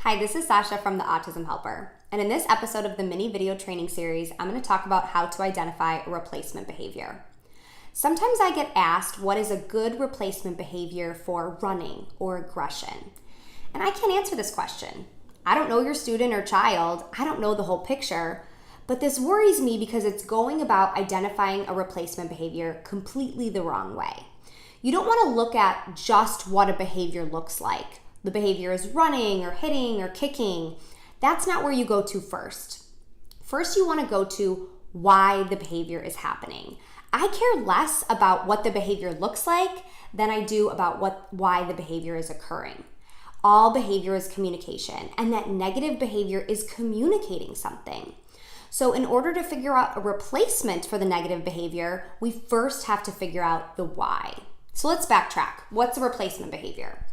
Hi, this is Sasha from the Autism Helper, and in this episode of the mini video training series, I'm going to talk about how to identify a replacement behavior. Sometimes I get asked what is a good replacement behavior for running or aggression, and I can't answer this question. I don't know your student or child, I don't know the whole picture, but this worries me because it's going about identifying a replacement behavior completely the wrong way. You don't want to look at just what a behavior looks like. The behavior is running or hitting or kicking. That's not where you go to first. First, you want to go to why the behavior is happening. I care less about what the behavior looks like than I do about why the behavior is occurring. All behavior is communication, and that negative behavior is communicating something. So in order to figure out a replacement for the negative behavior, we first have to figure out the why. So let's backtrack. What's a replacement behavior?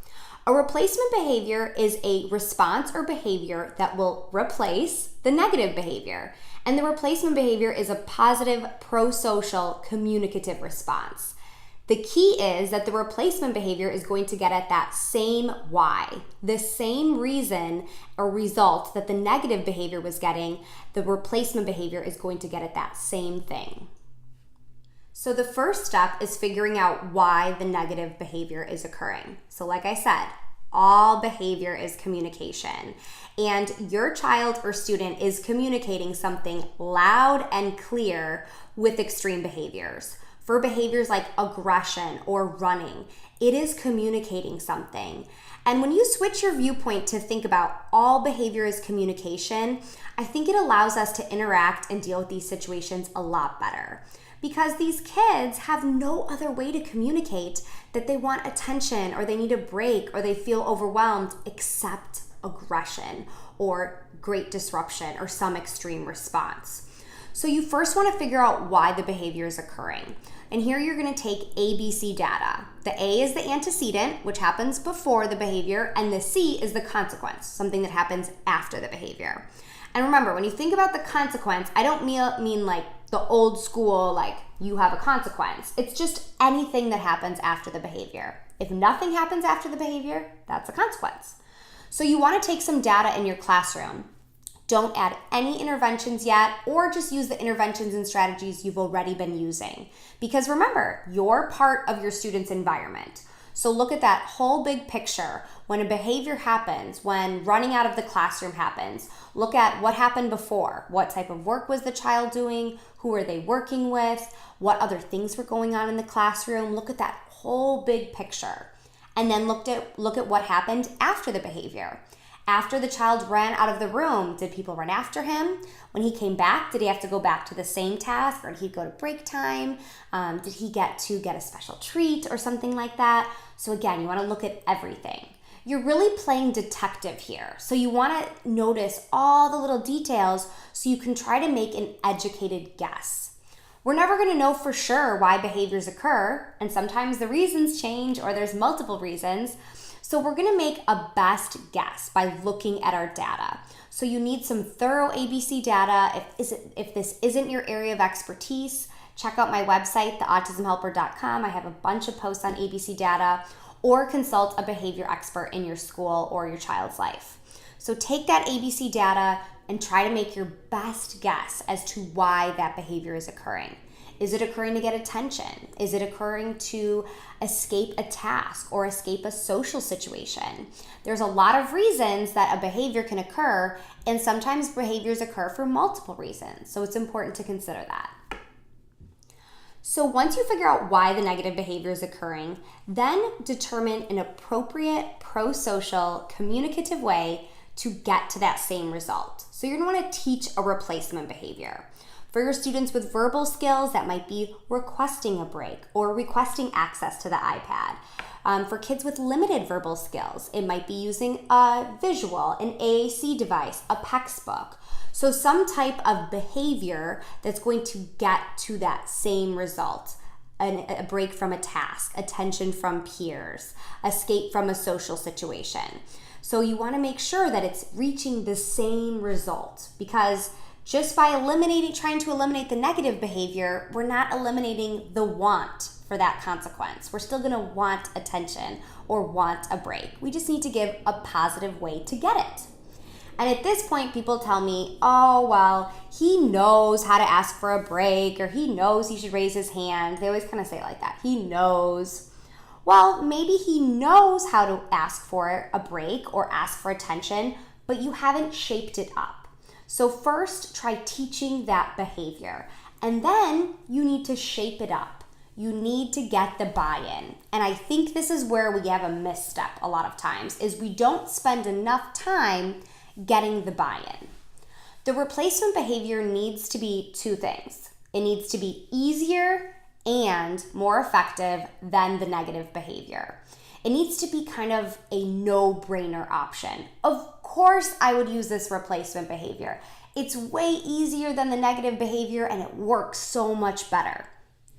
A replacement behavior is a response or behavior that will replace the negative behavior. And the replacement behavior is a positive, pro-social, communicative response. The key is that the replacement behavior is going to get at that same why, the same reason or result that the negative behavior was getting, the replacement behavior is going to get at that same thing. So the first step is figuring out why the negative behavior is occurring. So like I said, all behavior is communication, and your child or student is communicating something loud and clear with extreme behaviors. For behaviors like aggression or running, it is communicating something. And when you switch your viewpoint to think about all behavior is communication, I think it allows us to interact and deal with these situations a lot better. Because these kids have no other way to communicate that they want attention or they need a break or they feel overwhelmed except aggression or great disruption or some extreme response. So you first want to figure out why the behavior is occurring. And here you're going to take ABC data. The A is the antecedent, which happens before the behavior, and the C is the consequence, something that happens after the behavior. And remember, when you think about the consequence, I don't mean like the old school, like you have a consequence. It's just anything that happens after the behavior. If nothing happens after the behavior, that's a consequence. So you want to take some data in your classroom. Don't add any interventions yet, or just use the interventions and strategies you've already been using. Because remember, you're part of your student's environment. So look at that whole big picture. When a behavior happens, when running out of the classroom happens, look at what happened before. What type of work was the child doing? Who are they working with? What other things were going on in the classroom? Look at that whole big picture. And then look at what happened after the behavior. After the child ran out of the room, did people run after him? When he came back, did he have to go back to the same task, or did he go to break time? Did he get a special treat or something like that? So again, you want to look at everything. You're really playing detective here. So you want to notice all the little details so you can try to make an educated guess. We're never going to know for sure why behaviors occur, and sometimes the reasons change or there's multiple reasons. So we're going to make a best guess by looking at our data. So you need some thorough ABC data. If this isn't your area of expertise, check out my website, theautismhelper.com. I have a bunch of posts on ABC data, or consult a behavior expert in your school or your child's life. So take that ABC data and try to make your best guess as to why that behavior is occurring. Is it occurring to get attention? Is it occurring to escape a task or escape a social situation? There's a lot of reasons that a behavior can occur, and sometimes behaviors occur for multiple reasons. So it's important to consider that. So once you figure out why the negative behavior is occurring, then determine an appropriate, pro-social, communicative way to get to that same result. So you're going to want to teach a replacement behavior. For your students with verbal skills, that might be requesting a break or requesting access to the iPad. For kids with limited verbal skills, it might be using a visual, an AAC device, a PECS book. So some type of behavior that's going to get to that same result. A break from a task, attention from peers, escape from a social situation. So you want to make sure that it's reaching the same result, because just by trying to eliminate the negative behavior, we're not eliminating the want for that consequence. We're still going to want attention or want a break. We just need to give a positive way to get it. And at this point, people tell me, oh, well, he knows how to ask for a break, or he knows he should raise his hand. They always kind of say it like that. He knows. Well, maybe he knows how to ask for a break or ask for attention, but you haven't shaped it up. So first, try teaching that behavior. And then you need to shape it up. You need to get the buy-in. And I think this is where we have a misstep a lot of times, is we don't spend enough time getting the buy-in. The replacement behavior needs to be two things. It needs to be easier and more effective than the negative behavior. It needs to be kind of a no-brainer option. Of course, I would use this replacement behavior. It's way easier than the negative behavior and it works so much better.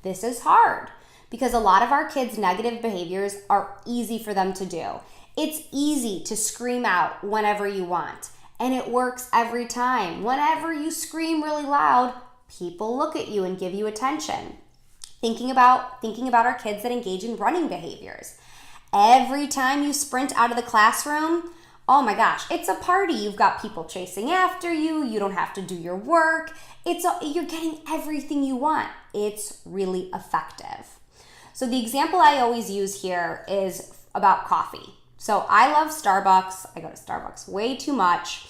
This is hard because a lot of our kids' negative behaviors are easy for them to do. It's easy to scream out whenever you want, and it works every time. Whenever you scream really loud, people look at you and give you attention. Thinking about our kids that engage in running behaviors. Every time you sprint out of the classroom, oh my gosh, it's a party. You've got people chasing after you. You don't have to do your work. You're getting everything you want. It's really effective. So the example I always use here is about coffee. So I love Starbucks. I go to Starbucks way too much.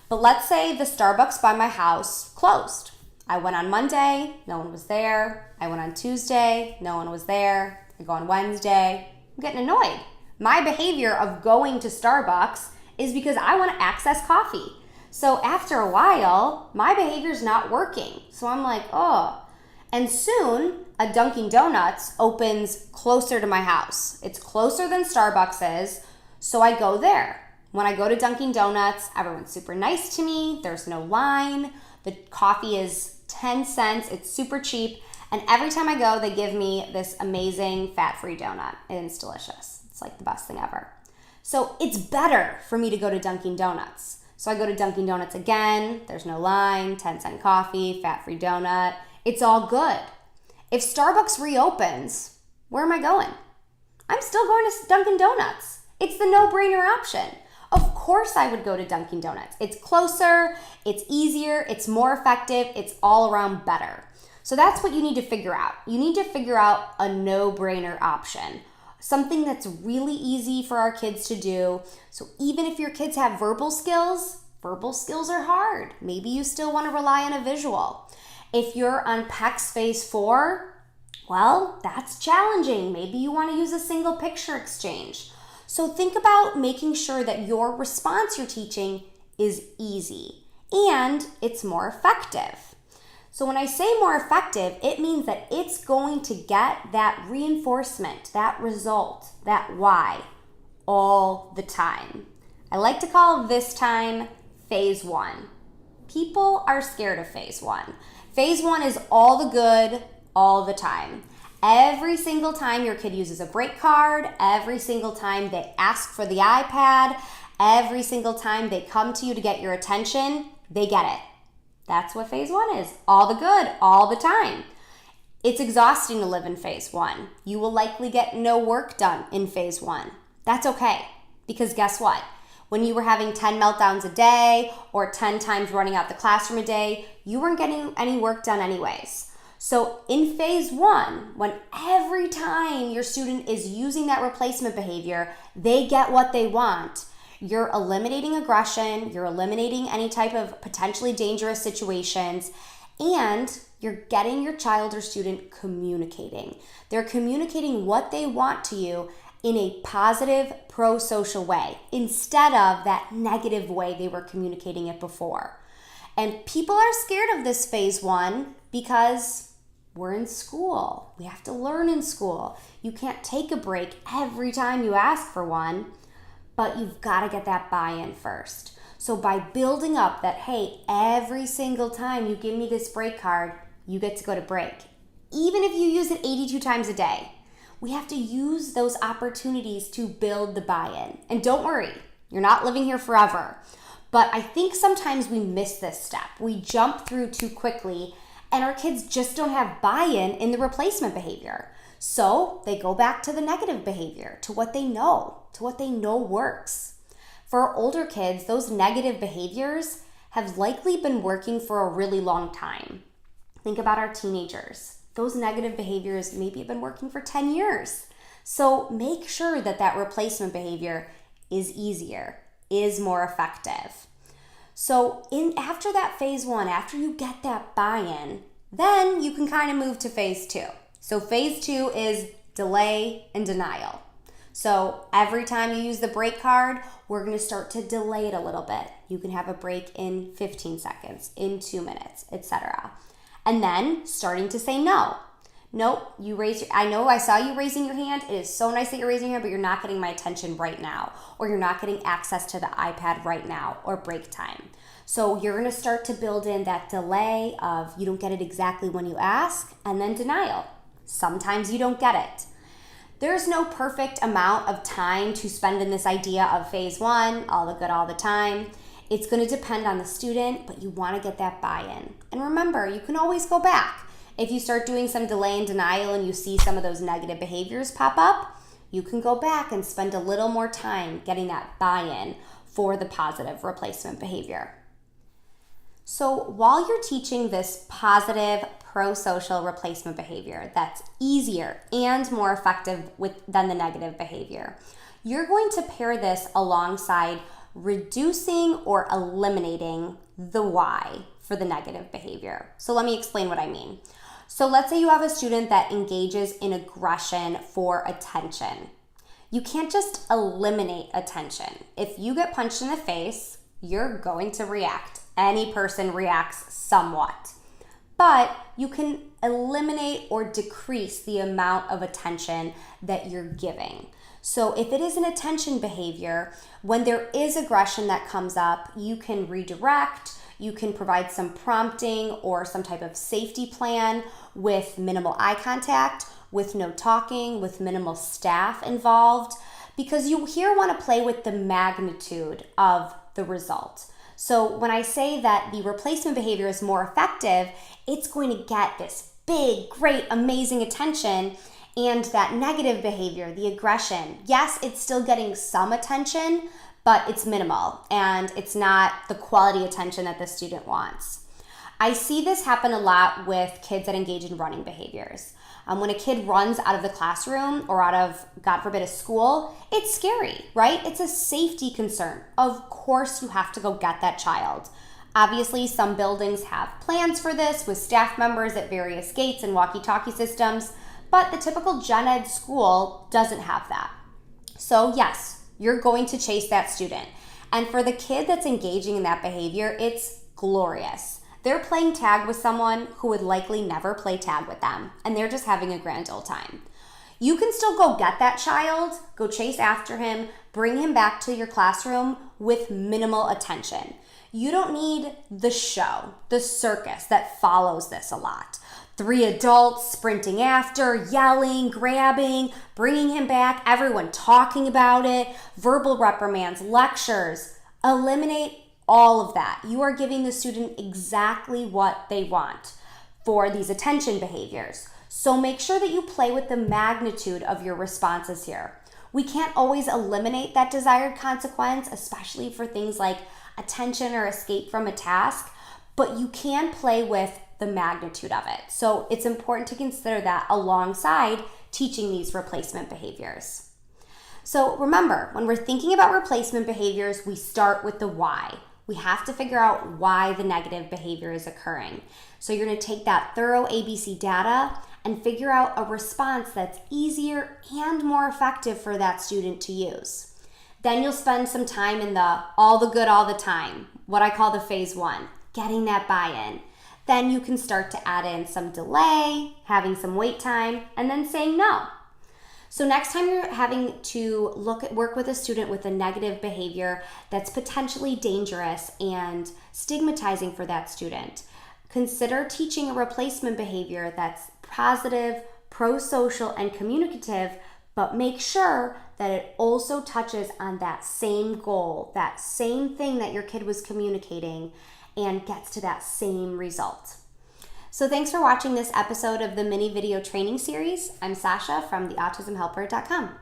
But let's say the Starbucks by my house closed. I went on Monday, no one was there. I went on Tuesday, no one was there. I go on Wednesday, I'm getting annoyed. My behavior of going to Starbucks is because I want to access coffee. So after a while, my behavior's not working. So I'm like, oh. And soon, a Dunkin' Donuts opens closer to my house. It's closer than Starbucks is, so I go there. When I go to Dunkin' Donuts, everyone's super nice to me. There's no line. The coffee is 10 cents. It's super cheap. And every time I go, they give me this amazing fat-free donut. And it's delicious. It's like the best thing ever. So it's better for me to go to Dunkin' Donuts. So I go to Dunkin' Donuts again. There's no line, 10-cent coffee, fat-free donut. It's all good. If Starbucks reopens, where am I going? I'm still going to Dunkin' Donuts. It's the no-brainer option. Of course I would go to Dunkin' Donuts. It's closer, it's easier, it's more effective, it's all around better. So that's what you need to figure out. You need to figure out a no-brainer option. Something that's really easy for our kids to do. So even if your kids have verbal skills are hard. Maybe you still want to rely on a visual. If you're on PECS Phase 4, well, that's challenging. Maybe you want to use a single picture exchange. So think about making sure that your response you're teaching is easy and it's more effective. So when I say more effective, it means that it's going to get that reinforcement, that result, that why, all the time. I like to call this time Phase 1. People are scared of Phase 1. Phase 1 is all the good, all the time. Every single time your kid uses a break card, every single time they ask for the iPad, every single time they come to you to get your attention, they get it. That's what Phase 1 is. All the good, all the time. It's exhausting to live in Phase 1. You will likely get no work done in Phase 1. That's okay, because guess what? When you were having 10 meltdowns a day or 10 times running out the classroom a day, you weren't getting any work done anyways. So in Phase 1, when every time your student is using that replacement behavior, they get what they want, you're eliminating aggression, you're eliminating any type of potentially dangerous situations, and you're getting your child or student communicating. They're communicating what they want to you in a positive, pro-social way, instead of that negative way they were communicating it before. And people are scared of this Phase 1 because we're in school. We have to learn in school. You can't take a break every time you ask for one, but you've got to get that buy-in first. So by building up that, hey, every single time you give me this break card, you get to go to break. Even if you use it 82 times a day, we have to use those opportunities to build the buy-in. And don't worry, you're not living here forever. But I think sometimes we miss this step. We jump through too quickly, and our kids just don't have buy-in in the replacement behavior. So they go back to the negative behavior, to what they know works. For older kids, those negative behaviors have likely been working for a really long time. Think about our teenagers. Those negative behaviors maybe have been working for 10 years. So make sure that that replacement behavior is easier, is more effective. So after that phase 1, after you get that buy-in, then you can kind of move to phase 2. So phase 2 is delay and denial. So every time you use the break card, we're going to start to delay it a little bit. You can have a break in 15 seconds, in 2 minutes, etc. And then starting to say no. Nope, I know I saw you raising your hand. It is so nice that you're raising your hand, but you're not getting my attention right now, or you're not getting access to the iPad right now, or break time. So you're going to start to build in that delay of you don't get it exactly when you ask, and then denial. Sometimes you don't get it. There's no perfect amount of time to spend in this idea of phase 1, all the good all the time. It's going to depend on the student, but you want to get that buy-in. And remember, you can always go back. If you start doing some delay and denial and you see some of those negative behaviors pop up, you can go back and spend a little more time getting that buy-in for the positive replacement behavior. So while you're teaching this positive pro-social replacement behavior that's easier and more effective than the negative behavior, you're going to pair this alongside reducing or eliminating the why for the negative behavior. So let me explain what I mean. So let's say you have a student that engages in aggression for attention. You can't just eliminate attention. If you get punched in the face, you're going to react. Any person reacts somewhat. But you can eliminate or decrease the amount of attention that you're giving. So if it is an attention behavior, when there is aggression that comes up, you can redirect, you can provide some prompting or some type of safety plan with minimal eye contact, with no talking, with minimal staff involved, because you here want to play with the magnitude of the result. So when I say that the replacement behavior is more effective, it's going to get this big, great, amazing attention, and that negative behavior, the aggression, yes, it's still getting some attention, but it's minimal and it's not the quality attention that the student wants. I see this happen a lot with kids that engage in running behaviors. When a kid runs out of the classroom or out of, God forbid, a school, it's scary, right? It's a safety concern. Of course you have to go get that child. Obviously, some buildings have plans for this with staff members at various gates and walkie-talkie systems, but the typical gen ed school doesn't have that. So yes, you're going to chase that student. And for the kid that's engaging in that behavior, it's glorious. They're playing tag with someone who would likely never play tag with them, and they're just having a grand old time. You can still go get that child, go chase after him, bring him back to your classroom with minimal attention. You don't need the show, the circus that follows this a lot. 3 adults sprinting after, yelling, grabbing, bringing him back, everyone talking about it, verbal reprimands, lectures. Eliminate all of that. You are giving the student exactly what they want for these attention behaviors. So make sure that you play with the magnitude of your responses here. We can't always eliminate that desired consequence, especially for things like attention or escape from a task, but you can play with the magnitude of it. So it's important to consider that alongside teaching these replacement behaviors. So remember, when we're thinking about replacement behaviors, we start with the why. We have to figure out why the negative behavior is occurring. So you're going to take that thorough ABC data and figure out a response that's easier and more effective for that student to use. Then you'll spend some time in the all the good all the time, what I call the phase 1, getting that buy-in. Then you can start to add in some delay, having some wait time, and then saying no. So next time you're having to work with a student with a negative behavior that's potentially dangerous and stigmatizing for that student, consider teaching a replacement behavior that's positive, pro-social, and communicative, but make sure that it also touches on that same goal, that same thing that your kid was communicating, and gets to that same result. So thanks for watching this episode of the mini video training series. I'm Sasha from theautismhelper.com.